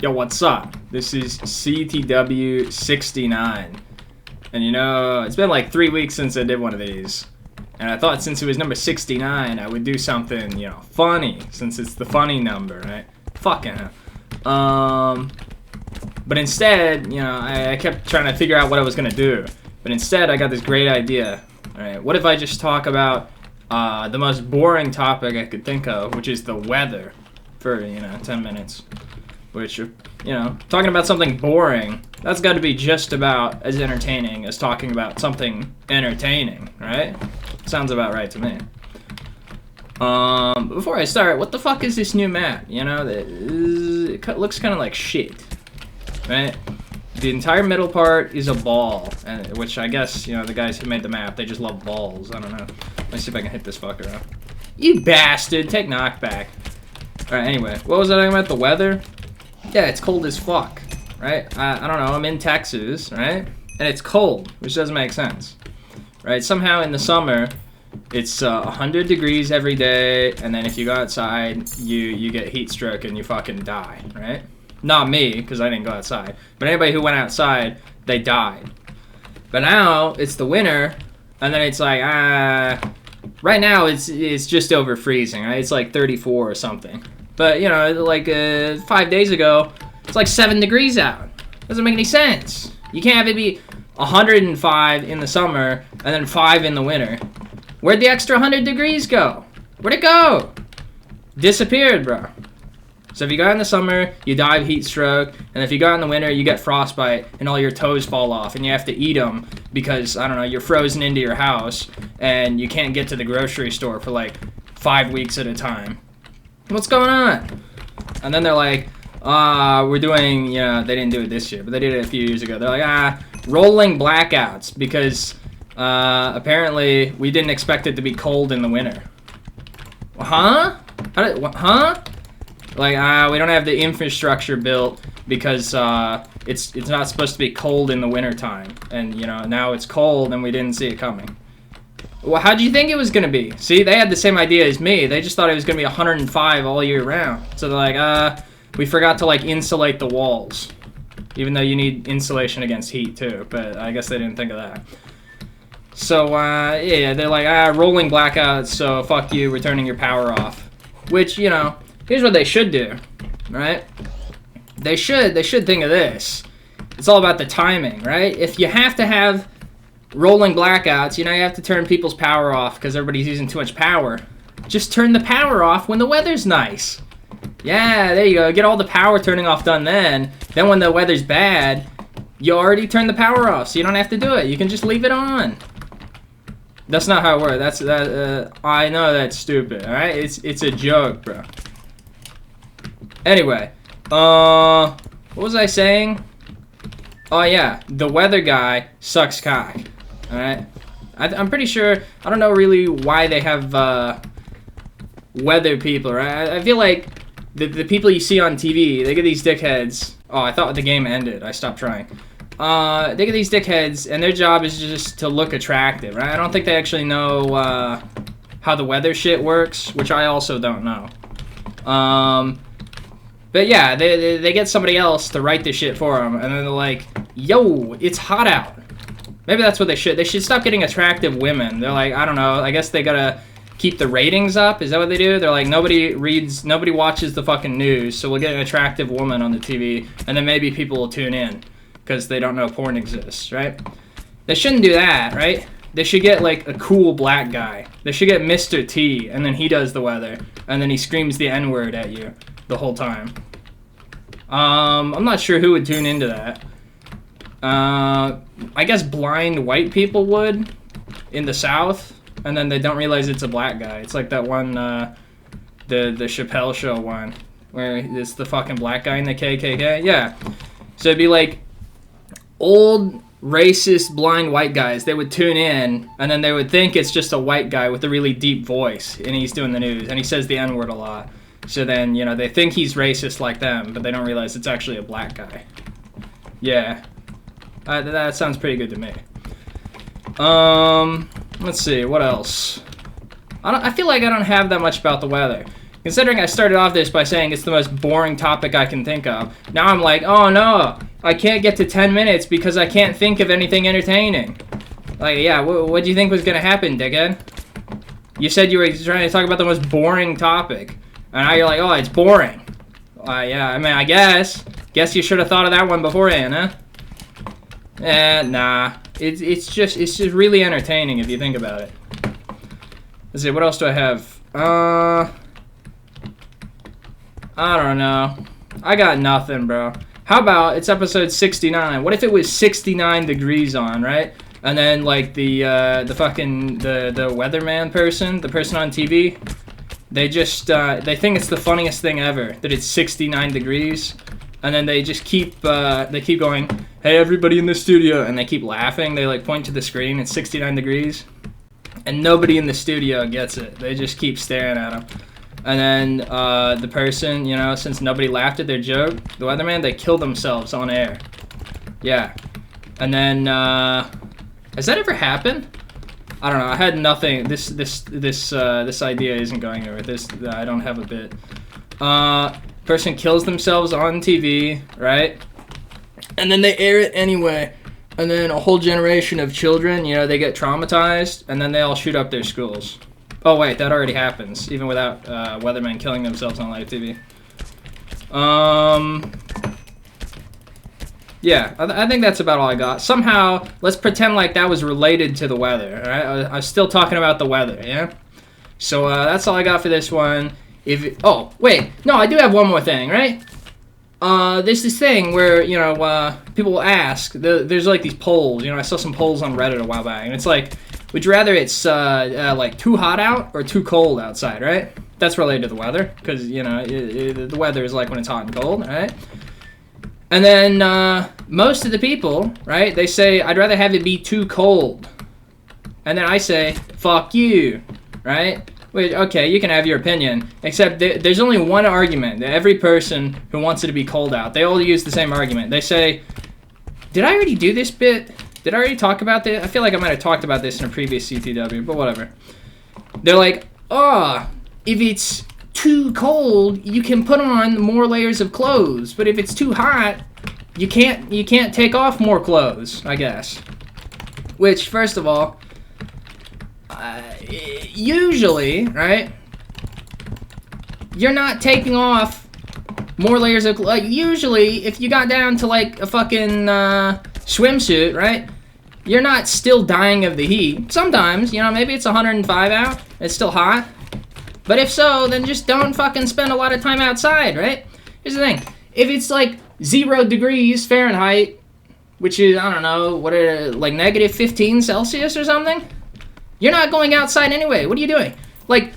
Yo, what's up? This is CTW69. And you know, it's been like 3 weeks since I did one of these. And I thought since it was number 69, I would do something, you know, funny. Since it's the funny number, right? Fucking hell. But instead, you know, I kept trying to figure out what I was gonna do. But instead, I got this great idea. Alright, what if I just talk about the most boring topic I could think of, which is the weather, for, you know, 10 minutes. Which, you know, talking about something boring, that's got to be just about as entertaining as talking about something entertaining, right? Sounds about right to me. But before I start, what the fuck is this new map? You know, it looks kind of like shit, right? The entire middle part is a ball, which I guess, you know, the guys who made the map, they just love balls. I don't know. Let me see if I can hit this fucker up. You bastard! Take knockback. Alright, anyway, what was I talking about? The weather? Yeah, it's cold as fuck, right? I don't know, I'm in Texas, right? And it's cold, which doesn't make sense, right? Somehow in the summer, it's 100 degrees every day, and then if you go outside, you get heat stroke and you fucking die, right? Not me, because I didn't go outside. But anybody who went outside, they died. But now, it's the winter, and then it's like, right now, it's just over freezing, right? It's like 34 or something. But, you know, like 5 days ago, it's like 7 degrees out. Doesn't make any sense. You can't have it be 105 in the summer and then 5 in the winter. Where'd the extra 100 degrees go? Where'd it go? Disappeared, bro. So if you got in the summer, you die of heat stroke. And if you got in the winter, you get frostbite and all your toes fall off. And you have to eat them because, I don't know, you're frozen into your house. And you can't get to the grocery store for like 5 weeks at a time. What's going on? And then they're like, we're doing, you know, they didn't do it this year, but they did it a few years ago. They're like, rolling blackouts because apparently we didn't expect it to be cold in the winter. Huh? Huh? Like, we don't have the infrastructure built because it's not supposed to be cold in the winter time. And, you know, now it's cold and we didn't see it coming. Well, how do you think it was going to be? See, they had the same idea as me. They just thought it was going to be 105 all year round. So they're like, we forgot to, like, insulate the walls. Even though you need insulation against heat, too. But I guess they didn't think of that. So, yeah, they're like, rolling blackouts, so fuck you, we're turning your power off. Which, you know, here's what they should do, right? They should think of this. It's all about the timing, right? If you have to have rolling blackouts, you know, you have to turn people's power off because everybody's using too much power. Just turn the power off when the weather's nice. Yeah, there you go. Get all the power turning off done then. Then when the weather's bad, you already turned the power off, so you don't have to do it. You can just leave it on. That's not how it works. I know that's stupid, alright? It's a joke, bro. Anyway, what was I saying? Oh yeah, the weather guy sucks cock. Alright? I'm pretty sure, I don't know really why they have weather people, right? I feel like the people you see on TV, they get these dickheads. Oh, I thought the game ended. I stopped trying. They get these dickheads, and their job is just to look attractive, right? I don't think they actually know how the weather shit works, which I also don't know. But yeah, they get somebody else to write this shit for them, and then they're like, yo, it's hot out. Maybe that's what they should. They should stop getting attractive women. They're like, I don't know, I guess they gotta keep the ratings up. Is that what they do? They're like, nobody watches the fucking news, so we'll get an attractive woman on the TV, and then maybe people will tune in, because they don't know porn exists, right? They shouldn't do that, right? They should get, like, a cool black guy. They should get Mr. T, and then he does the weather, and then he screams the N-word at you the whole time. I'm not sure who would tune into that. I guess blind white people would in the South, and then they don't realize it's a black guy. It's like that one, the Chappelle Show one, where it's the fucking black guy in the KKK. Yeah. So it'd be like old, racist, blind white guys. They would tune in, and then they would think it's just a white guy with a really deep voice, and he's doing the news, and he says the N-word a lot. So then, you know, they think he's racist like them, but they don't realize it's actually a black guy. Yeah. That sounds pretty good to me. Let's see, what else? I feel like I don't have that much about the weather. Considering I started off this by saying it's the most boring topic I can think of, now I'm like, oh no, I can't get to 10 minutes because I can't think of anything entertaining. Like, yeah, what do you think was gonna happen, dickhead? You said you were trying to talk about the most boring topic, and now you're like, oh, it's boring. Yeah, I mean, I guess you should have thought of that one beforehand, huh? Nah. It's just really entertaining if you think about it. Let's see, what else do I have? I don't know. I got nothing, bro. How about it's episode 69? What if it was 69 degrees on, right? And then like the weatherman person, the person on TV, they just they think it's the funniest thing ever that it's 69 degrees, and then they just keep going, hey everybody in the studio, and they keep laughing. They like point to the screen. It's 69 degrees, and nobody in the studio gets it. They just keep staring at them. And then the person, you know, since nobody laughed at their joke, the weatherman, they kill themselves on air. Yeah. And then, has that ever happened? I don't know. I had nothing. This idea isn't going anywhere. I don't have a bit. Person kills themselves on TV, right? And then they air it anyway. And then a whole generation of children, you know, they get traumatized, and then they all shoot up their schools. Oh wait, that already happens, even without weathermen killing themselves on live TV. Yeah, I think that's about all I got. Somehow, let's pretend like that was related to the weather, alright? I was still talking about the weather, yeah? So that's all I got for this one. Oh, wait, no, I do have one more thing, right? There's this thing where, you know, people will ask, there's like these polls, you know, I saw some polls on Reddit a while back, and it's like, would you rather it's like too hot out or too cold outside, right? That's related to the weather, because, you know, the weather is like when it's hot and cold, right? And then most of the people, right, they say, I'd rather have it be too cold. And then I say, fuck you, right? Wait, okay, you can have your opinion, except there's only one argument that every person who wants it to be cold out, they all use the same argument. They say, did I already do this bit? Did I already talk about this? I feel like I might have talked about this in a previous CTW, but whatever. They're like, oh, if it's too cold, you can put on more layers of clothes, but if it's too hot, you can't take off more clothes, I guess. Which, first of all, usually, right, you're not taking off more layers of clothes. Like, usually, if you got down to like a fucking swimsuit, right, you're not still dying of the heat. Sometimes, you know, maybe it's 105 out, it's still hot. But if so, then just don't fucking spend a lot of time outside, right? Here's the thing. If it's like 0 degrees Fahrenheit, which is, I don't know, what are like negative 15 Celsius or something, you're not going outside anyway. What are you doing? Like,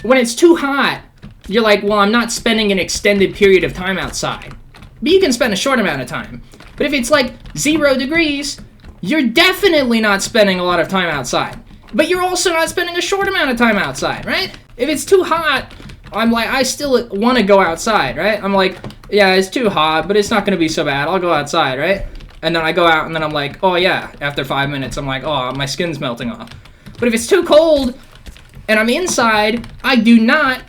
when it's too hot, you're like, well, I'm not spending an extended period of time outside. But you can spend a short amount of time. But if it's like 0 degrees, you're definitely not spending a lot of time outside. But you're also not spending a short amount of time outside, right? If it's too hot, I'm like, I still want to go outside, right? I'm like, yeah, it's too hot, but it's not going to be so bad. I'll go outside, right? And then I go out, and then I'm like, oh yeah, after 5 minutes, I'm like, oh, my skin's melting off. But if it's too cold, and I'm inside, I do not,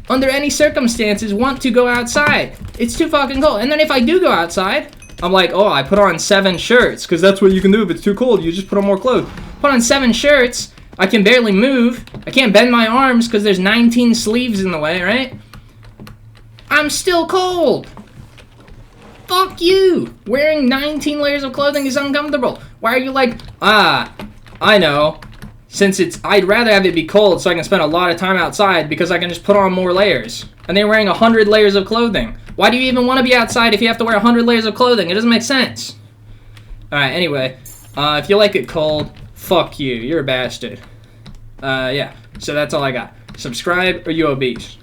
under any circumstances, want to go outside. It's too fucking cold. And then if I do go outside, I'm like, oh, I put on 7 shirts, because that's what you can do if it's too cold. You just put on more clothes. Put on 7 shirts. I can barely move. I can't bend my arms because there's 19 sleeves in the way, right? I'm still cold. Fuck you. Wearing 19 layers of clothing is uncomfortable. Why are you like, I know. Since I'd rather have it be cold so I can spend a lot of time outside because I can just put on more layers. And they're wearing 100 layers of clothing. Why do you even want to be outside if you have to wear 100 layers of clothing? It doesn't make sense. Alright, anyway. If you like it cold, fuck you. You're a bastard. Yeah. So that's all I got. Subscribe or you obese.